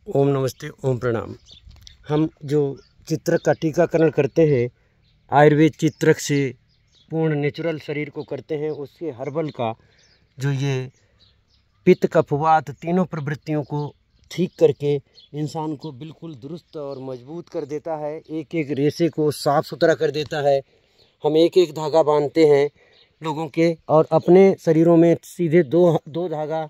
ओम नमस्ते, ओम प्रणाम। हम जो चित्रक का टीकाकरण करते हैं, आयुर्वेद चित्रक से पूर्ण नेचुरल शरीर को करते हैं। उससे हर्बल का जो ये पित्त कफ वात तीनों प्रवृत्तियों को ठीक करके इंसान को बिल्कुल दुरुस्त और मजबूत कर देता है। एक एक रेशे को साफ़ सुथरा कर देता है। हम एक एक धागा बांधते हैं लोगों के, और अपने शरीरों में सीधे दो धागा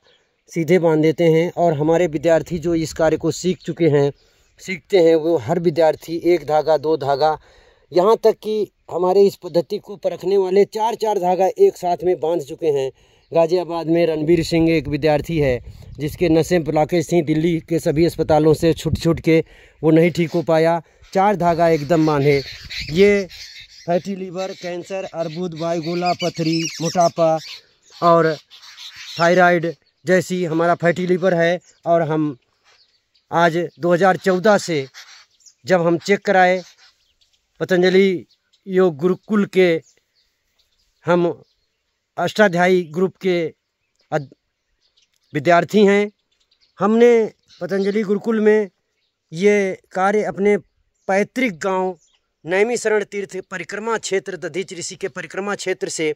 सीधे बांध देते हैं। और हमारे विद्यार्थी जो इस कार्य को सीखते हैं वो हर विद्यार्थी एक धागा दो धागा, यहाँ तक कि हमारे इस पद्धति को परखने वाले चार चार धागा एक साथ में बांध चुके हैं। गाज़ियाबाद में रणबीर सिंह एक विद्यार्थी है जिसके नसें ब्लॉकेज थी, दिल्ली के सभी अस्पतालों से छूट के वो नहीं ठीक हो पाया। चार धागा एकदम बांधे। ये फैटी लीवर, कैंसर, अर्बुद, वायुगोला, पथरी, मोटापा और थायराइड जैसी हमारा फैटी लीवर है। और हम आज 2014 से जब हम चेक कराए, पतंजलि योग गुरुकुल के हम अष्टाध्यायी ग्रुप के विद्यार्थी हैं। हमने पतंजलि गुरुकुल में ये कार्य अपने पैतृक गांव नैमिषारण्य तीर्थ परिक्रमा क्षेत्र, दधीचि ऋषि के परिक्रमा क्षेत्र से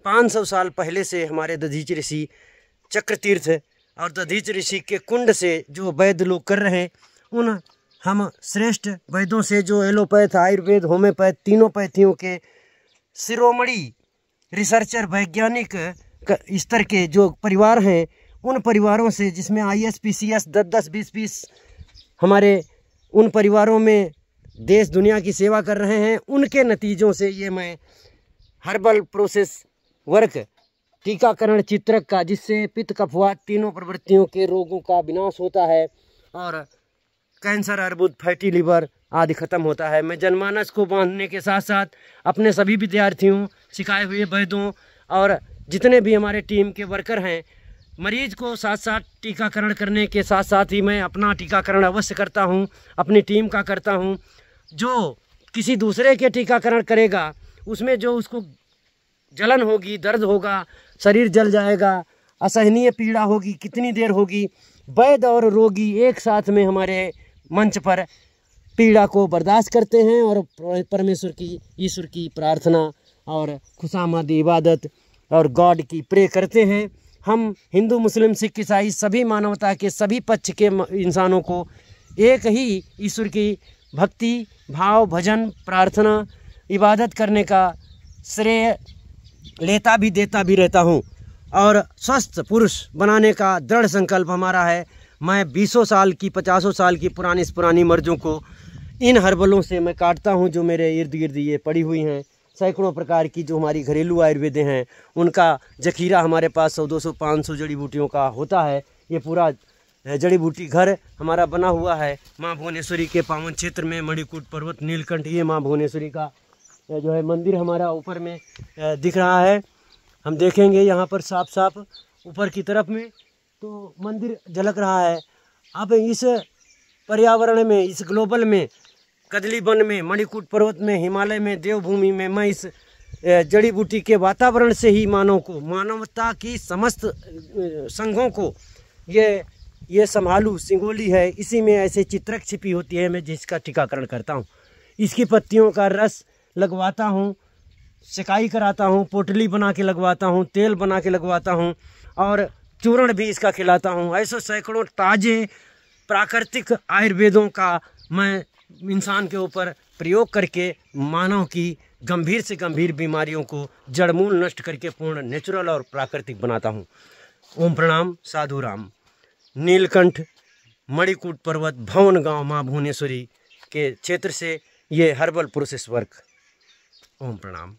500 साल पहले से हमारे दधीचि ऋषि चक्र तीर्थ और दधीचि ऋषि के कुंड से जो वैद्य लोग कर रहे हैं, उन हम श्रेष्ठ वैद्यों से जो एलोपैथ, आयुर्वेद, होम्योपैथ तीनों पैथियों के शिरोमणि रिसर्चर, वैज्ञानिक स्तर के जो परिवार हैं, उन परिवारों से, जिसमें IAS PCS 10-10 20-20 हमारे उन परिवारों में देश दुनिया की सेवा कर रहे हैं, उनके नतीजों से ये मैं हर्बल प्रोसेस वर्क टीकाकरण चित्रक का, जिससे पित्त कफ वात तीनों प्रवृत्तियों के रोगों का विनाश होता है और कैंसर, अर्बुद, फैटी लीवर आदि खत्म होता है। मैं जनमानस को बांधने के साथ साथ अपने सभी विद्यार्थियों, सिखाए हुए वैद्यों और जितने भी हमारे टीम के वर्कर हैं, मरीज को साथ साथ टीकाकरण करने के साथ साथ ही मैं अपना टीकाकरण अवश्य करता हूं, अपनी टीम का करता हूं। जो किसी दूसरे के टीकाकरण करेगा उसमें जो उसको जलन होगी, दर्द होगा, शरीर जल जाएगा, असहनीय पीड़ा होगी, कितनी देर होगी। वैद्य और रोगी एक साथ में हमारे मंच पर पीड़ा को बर्दाश्त करते हैं और परमेश्वर की, ईश्वर की प्रार्थना और खुशामद इबादत और गॉड की प्रे करते हैं। हम हिंदू, मुस्लिम, सिख, ईसाई सभी मानवता के सभी पक्ष के इंसानों को एक ही ईश्वर की भक्ति, भाव, भजन, प्रार्थना, इबादत करने का श्रेय लेता भी देता भी रहता हूँ। और स्वस्थ पुरुष बनाने का दृढ़ संकल्प हमारा है। मैं 20 साल की, 50 साल की पुरानी मर्जों को इन हर्बलों से मैं काटता हूँ, जो मेरे इर्द गिर्द ये पड़ी हुई हैं। सैकड़ों प्रकार की जो हमारी घरेलू आयुर्वेद हैं, उनका जखीरा हमारे पास 100-200 500 जड़ी बूटियों का होता है। ये पूरा जड़ी बूटी घर हमारा बना हुआ है माँ भुवनेश्वरी के पावन क्षेत्र में, मणिकूट पर्वत, नीलकंठ। ये माँ भुवनेश्वरी का जो है मंदिर हमारा ऊपर में दिख रहा है। हम देखेंगे यहाँ पर साफ साफ ऊपर की तरफ में तो मंदिर झलक रहा है। अब इस पर्यावरण में, इस ग्लोबल में, कदली वन में, मणिकूट पर्वत में, हिमालय में, देवभूमि में, मैं इस जड़ी बूटी के वातावरण से ही मानवता की समस्त संघों को ये संभालू। सिंगोली है, इसी में ऐसे चित्रक छिपी होती है, मैं जिसका टीकाकरण करता हूँ। इसकी पत्तियों का रस लगवाता हूँ, सिकाई कराता हूँ, पोटली बना के लगवाता हूँ, तेल बना के लगवाता हूँ और चूर्ण भी इसका खिलाता हूँ। ऐसे सैकड़ों ताजे प्राकृतिक आयुर्वेदों का मैं इंसान के ऊपर प्रयोग करके मानव की गंभीर से गंभीर बीमारियों को जड़मूल नष्ट करके पूर्ण नेचुरल और प्राकृतिक बनाता हूँ। ओम प्रणाम, साधु राम। नीलकंठ, मणिकूट पर्वत, भवन गांव, माँ भुवनेश्वरी के क्षेत्र से ये हर्बल प्रोसेस वर्क। ओम प्रणाम।